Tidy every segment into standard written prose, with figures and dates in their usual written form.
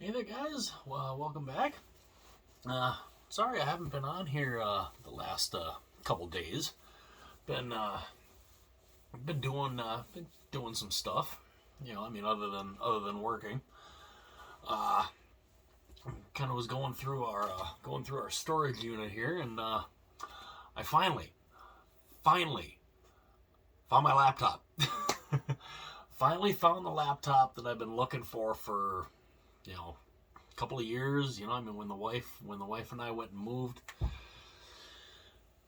Hey there, guys. Well, welcome back. Uh, Sorry I haven't been on here the last couple days. Been been doing some stuff. Other than working. Uh, Kind of was going through our storage unit here, and I finally found my laptop. Finally found the laptop that I've been looking for a couple of years. When the wife and I went and moved,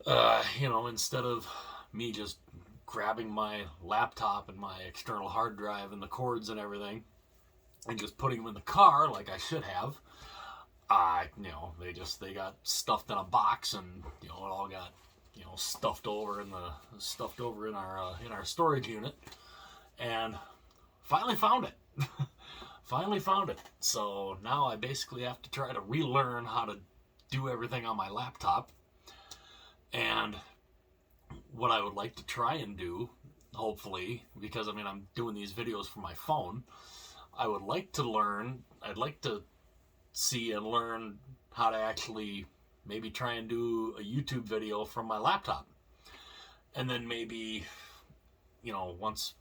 instead of me just grabbing my laptop and my external hard drive and the cords and everything and just putting them in the car like I should have, they got stuffed in a box, and it all got stuffed over in our storage unit, and finally found it. Finally found it. So now I basically have to try to relearn how to do everything on my laptop. And what I would like to try and do, hopefully, because I'm doing these videos for my phone, I'd like to see and learn how to actually maybe try and do a YouTube video from my laptop. And then maybe, once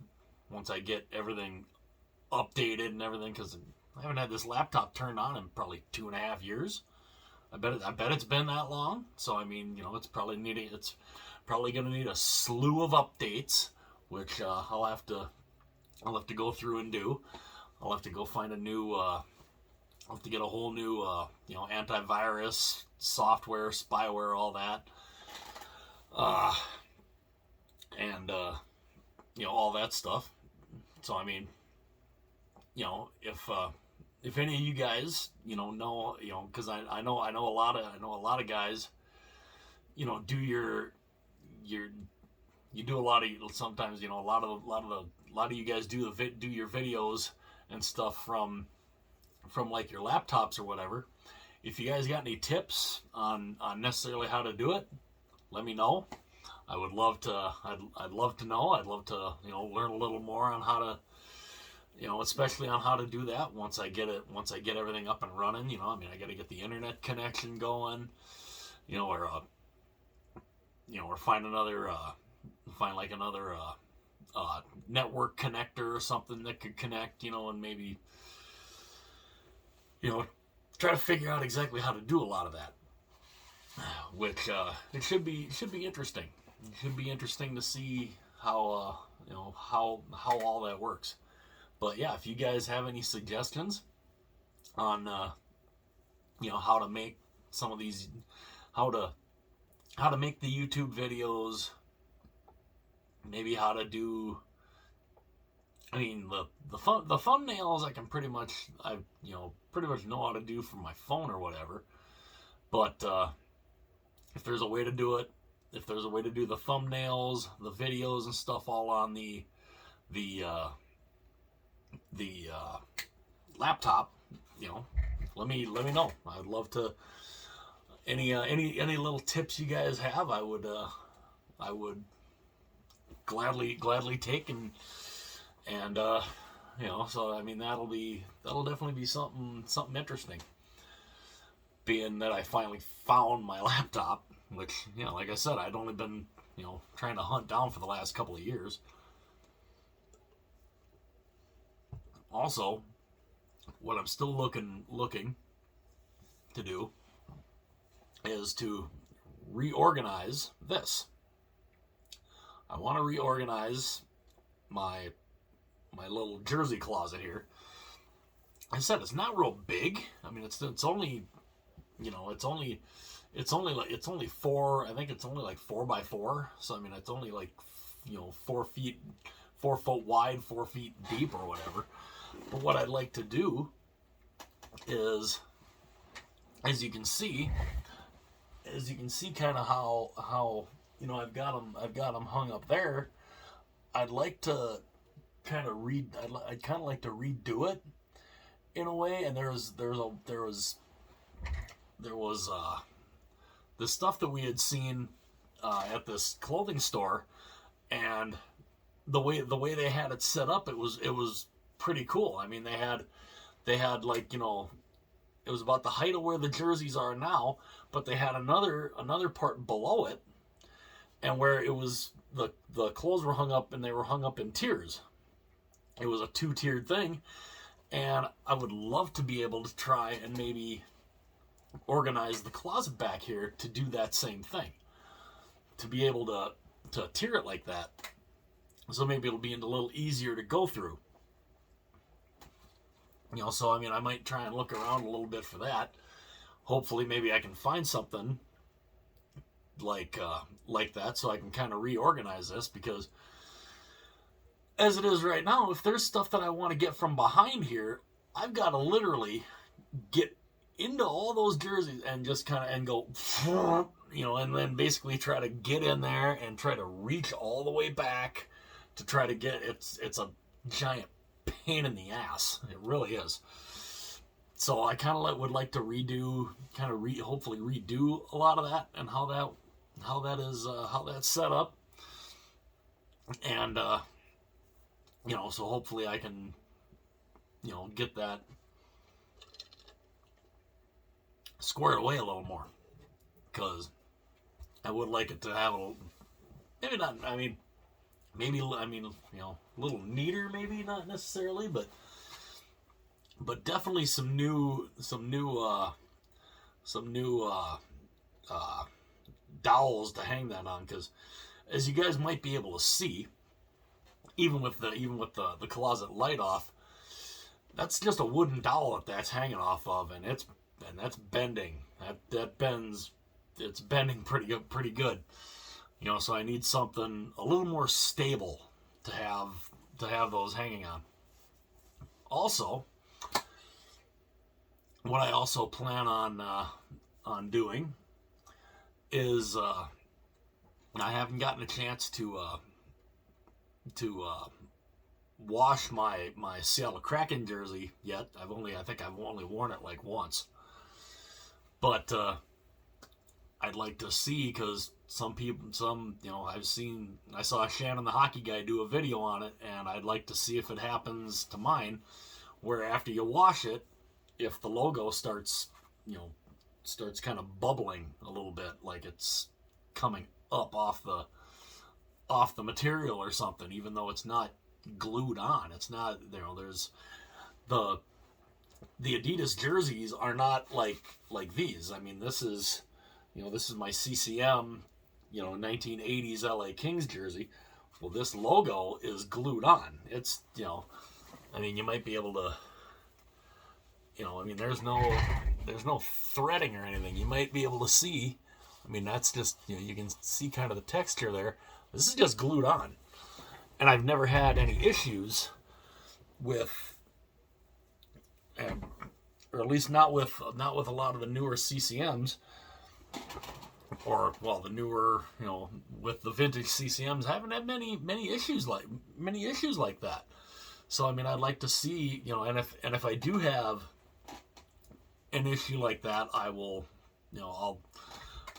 I get everything updated and everything, because I haven't had this laptop turned on in probably 2.5 years. I bet it's been that long. So it's probably going to need a slew of updates, which I'll have to go through and do. I'll have to go find a new. I'll have to get a whole new antivirus software, spyware, all that, uh, and all that stuff. So if any of you guys know, because I know a lot of guys, do your you do a lot of, sometimes, a lot of you guys do your videos and stuff from like your laptops or whatever. If you guys got any tips on necessarily how to do it, let me know. I would love to. I'd love to know. I'd love to learn a little more on how to, especially on how to do that once I get everything up and running. I got to get the internet connection going, or find like another network connector or something that could connect, and maybe, try to figure out exactly how to do a lot of that. Which it should be interesting. It should be interesting to see how how all that works. But yeah, if you guys have any suggestions on how to make some of these, how to make the YouTube videos, maybe how to do. The thumbnails I can pretty much know how to do from my phone or whatever. But if there's a way to do it, if there's a way to do the thumbnails, the videos and stuff all on the laptop, let me know. I'd love to. Any little tips you guys have, I would gladly take, and so that'll definitely be something interesting. Being that I finally found my laptop, which like I said, I'd only been trying to hunt down for the last couple of years. Also, what I'm still looking to do is to reorganize this. I want to reorganize my little jersey closet here. I said it's not real big. It's only it's only four. I think it's only like 4x4. So it's only like 4 foot wide, 4 feet deep, or whatever. But what I'd like to do is, as you can see, kind of how I've got them hung up there. I'd like to kind of I'd kind of like to redo it in a way. And there was the stuff that we had seen at this clothing store, and the way they had it set up, it was pretty cool. they had like, it was about the height of where the jerseys are now, but they had another part below it, and where it was the clothes were hung up, and they were hung up in tiers. It was a 2-tiered thing, and I would love to be able to try and maybe organize the closet back here to do that same thing, to be able to tier it like that, so maybe it'll be a little easier to go through. So I mean, I might try and look around a little bit for that. Hopefully, maybe I can find something like that, so I can kind of reorganize this, because as it is right now, if there's stuff that I want to get from behind here, I've got to literally get into all those jerseys and just kind of and go, and then basically try to get in there and try to reach all the way back to try to get it's a giant pain in the ass. It really is. So I kind of would like to hopefully redo a lot of that, and how that's set up, and so hopefully I can get that squared away a little more, because I would like it to have a little neater, maybe not necessarily, but definitely some new dowels to hang that on, because as you guys might be able to see, even with the closet light off, that's just a wooden dowel that's hanging off of, and that's bending. That bends. It's bending pretty good. So I need something a little more stable to have those hanging on. Also, what I also plan on doing is I haven't gotten a chance to wash my Seattle Kraken jersey yet. I think I've only worn it like once, but I'd like to see, because I saw Shannon the hockey guy do a video on it, and I'd like to see if it happens to mine, where after you wash it, if the logo starts kind of bubbling a little bit, like it's coming up off the material or something, even though it's not glued on. It's not, there's the Adidas jerseys are not like these. I mean, this is my CCM 1980s LA Kings jersey. Well, this logo is glued on. It's you might be able to there's no threading or anything. You might be able to see. That's just, you can see kind of the texture there. This is just glued on. And I've never had any issues with, or at least not with a lot of the newer CCMs, or the newer, with the vintage CCMs. I haven't had many issues like that. So I'd like to see, and if I do have an issue like that, I will, I'll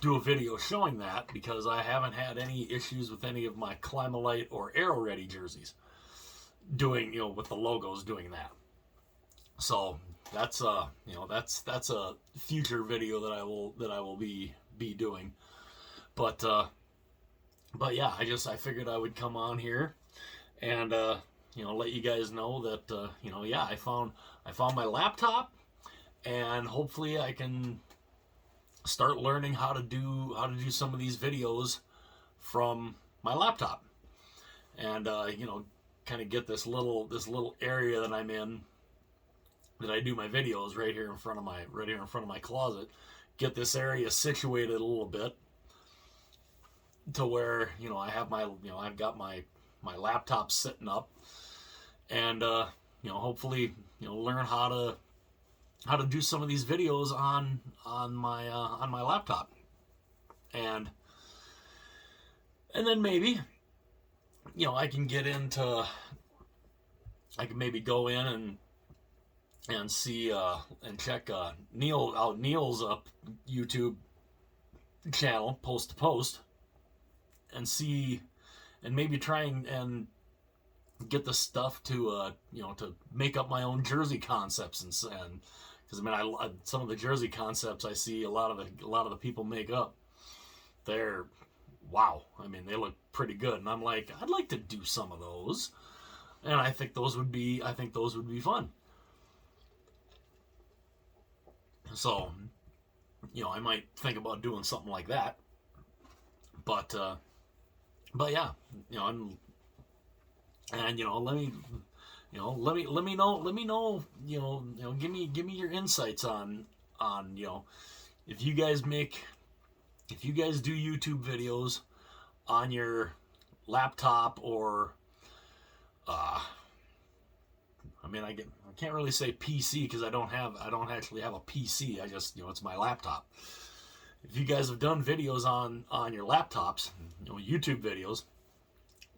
do a video showing that, because I haven't had any issues with any of my Climalite or Aero Ready jerseys doing, with the logos doing that. So that's that's a future video that I will be doing. But yeah, I figured I would come on here and let you guys know that I found my laptop, and hopefully I can start learning how to do some of these videos from my laptop, and kind of get this little area that I'm in, that I do my videos right here in front of my closet. Get this area situated a little bit to where I've got my laptop sitting up, and hopefully learn how to do some of these videos on my laptop, and then maybe I can maybe go in and see and check Neil's YouTube channel, post to post, and see, and maybe try and get the stuff to to make up my own jersey concepts, and because I mean some of the jersey concepts I see a lot of the people make up, they're wow. I mean, they look pretty good, and I'm like, I'd like to do some of those, and I think those would be fun. So, I might think about doing something like that. But yeah, let me know, give me your insights on if you guys do YouTube videos on your laptop, or I can't really say PC because I don't actually have a PC. I just, it's my laptop. If you guys have done videos on your laptops, YouTube videos,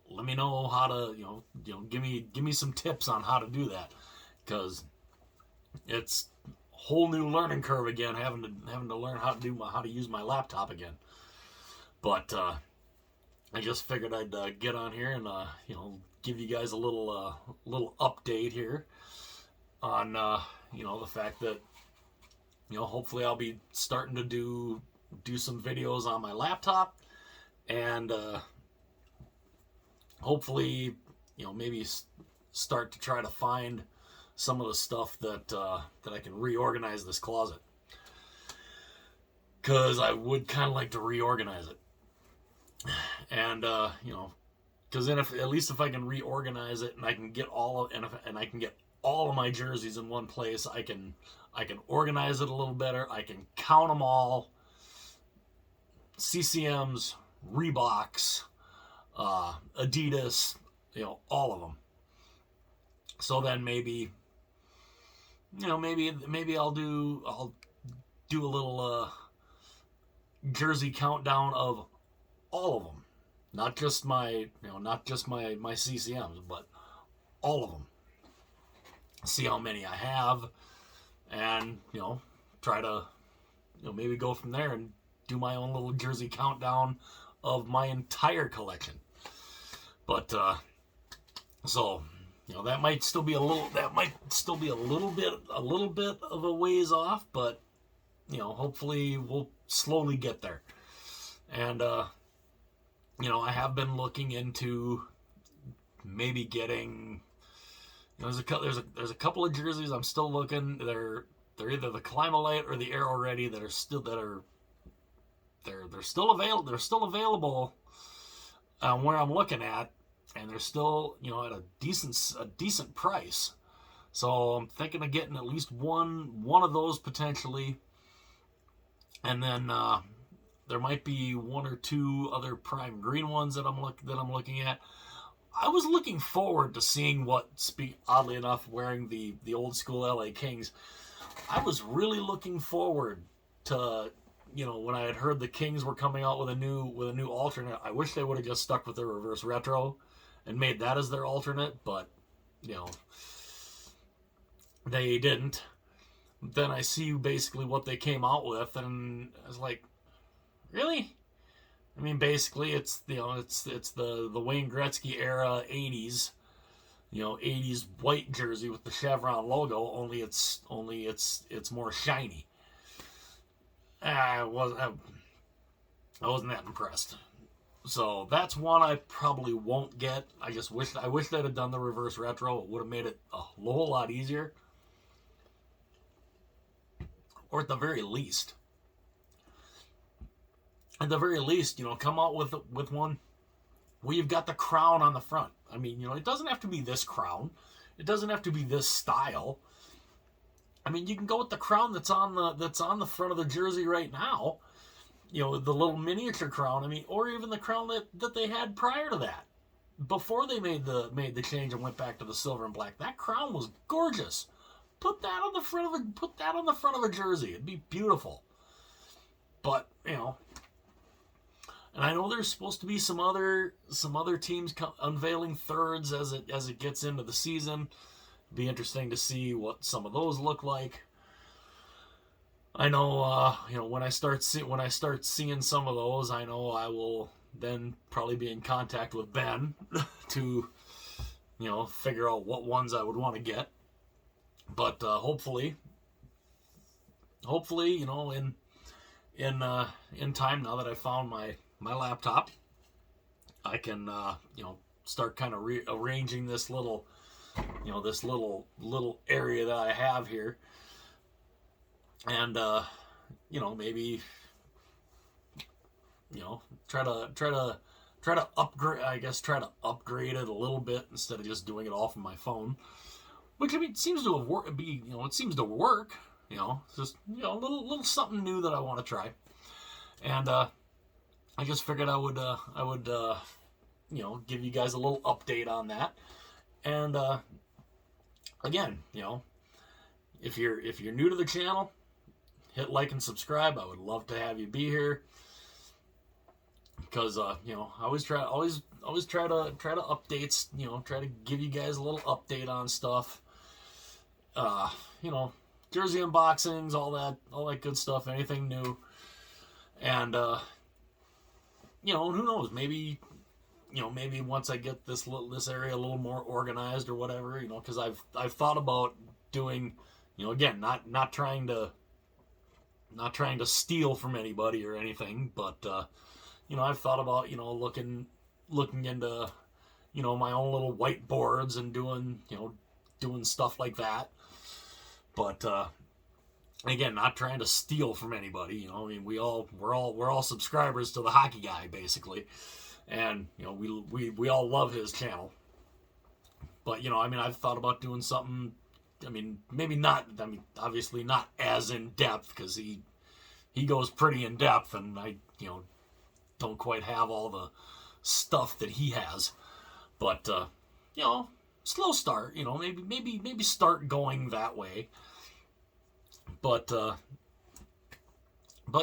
let me know how to, give me some tips on how to do that, because it's a whole new learning curve again, having to learn how to use my laptop again. But I just figured I'd get on here and give you guys a little update here on the fact that hopefully I'll be starting to do some videos on my laptop, and hopefully maybe start to try to find some of the stuff that I can reorganize this closet, because I would kind of like to reorganize it, and because then at least if I can reorganize it and I can get all of my jerseys in one place, I can organize it a little better. I can count them all. CCMs, Reeboks, Adidas, all of them. So then maybe I'll do a little jersey countdown of all of them, not just my CCMs, but all of them. See how many I have, and try to maybe go from there and do my own little jersey countdown of my entire collection. But so that might still be a little bit of a ways off, but hopefully we'll slowly get there. And I have been looking into maybe getting, there's a couple of jerseys I'm still looking. They're either the Climalite or the Aero Ready they're still available. They're still available where I'm looking at, and they're still at a decent price. So I'm thinking of getting at least one of those potentially, and then there might be one or two other prime green ones that I'm looking at. I was looking forward to seeing oddly enough, wearing the old school LA Kings. I was really looking forward to, when I had heard the Kings were coming out with a new alternate. I wish they would have just stuck with their reverse retro and made that as their alternate, but they didn't. Then I see basically what they came out with, and I was like, really? I mean, basically, it's the Wayne Gretzky era '80s, 80s white jersey with the chevron logo. Only it's more shiny. I wasn't that impressed. So that's one I probably won't get. I wish they'd have done the reverse retro. It would have made it a whole lot easier. Or at the very least, come out with one where you've got the crown on the front. I mean, it doesn't have to be this crown. It doesn't have to be this style. I mean, you can go with the crown that's on the front of the jersey right now. The little miniature crown. I mean, or even the crown that they had prior to that, before they made the change and went back to the silver and black. That crown was gorgeous. Put that on the front of a jersey. It'd be beautiful. But and I know there's supposed to be some other teams unveiling thirds as it gets into the season. It'd be interesting to see what some of those look like. I know, when I start seeing some of those, I know I will then probably be in contact with Ben to figure out what ones I would want to get. But hopefully, in time, now that I found my laptop, I can start kind of rearranging this little area that I have here, and maybe try to upgrade. I guess try to upgrade it a little bit instead of just doing it all from my phone. Which, I mean, seems to have worked. It seems to work. It's just a little something new that I want to try. And I just figured I would give you guys a little update on that. And again, if you're new to the channel, hit like and subscribe. I would love to have you be here. Because I always try to updates, try to give you guys a little update on stuff. Jersey unboxings, all that good stuff, anything new. And who knows, maybe once I get this area a little more organized or whatever, because I've thought about doing, again, not trying to steal from anybody or anything, but I've thought about looking into my own little whiteboards and doing stuff like that. But again, not trying to steal from anybody. I mean, we're all subscribers to the Hockey Guy basically, and we all love his channel. But I mean, I've thought about doing something. I mean, maybe not. I mean, obviously not as in depth, because he goes pretty in depth, and I don't quite have all the stuff that he has. But slow start, maybe start going that way. But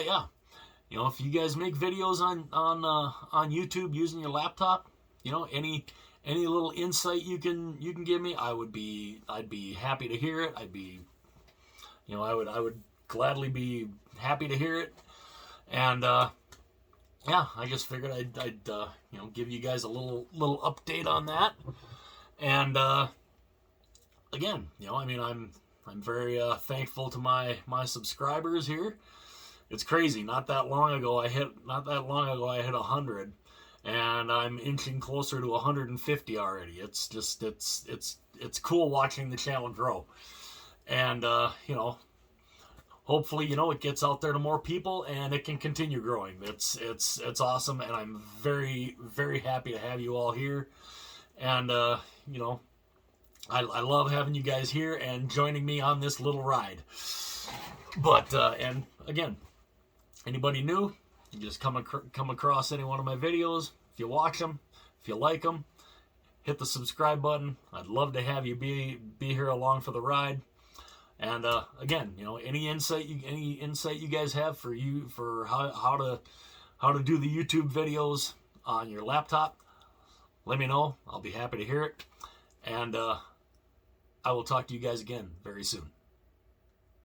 yeah, if you guys make videos on YouTube using your laptop, any little insight you can give me, I'd be happy to hear it. I would gladly be happy to hear it. And yeah, I just figured I'd give you guys a little update on that. And again, I mean, I'm very thankful to my subscribers here. It's crazy. Not that long ago I hit 100, and I'm inching closer to 150 already. It's just it's cool watching the channel grow. And hopefully, it gets out there to more people and it can continue growing. It's awesome, and I'm very, very happy to have you all here. And I love having you guys here and joining me on this little ride. But and again, anybody new, you just come across any one of my videos. If you watch them, if you like them, hit the subscribe button. I'd love to have you be here along for the ride. And again, any insight you guys have for how to do the YouTube videos on your laptop, let me know. I'll be happy to hear it. And I will talk to you guys again very soon.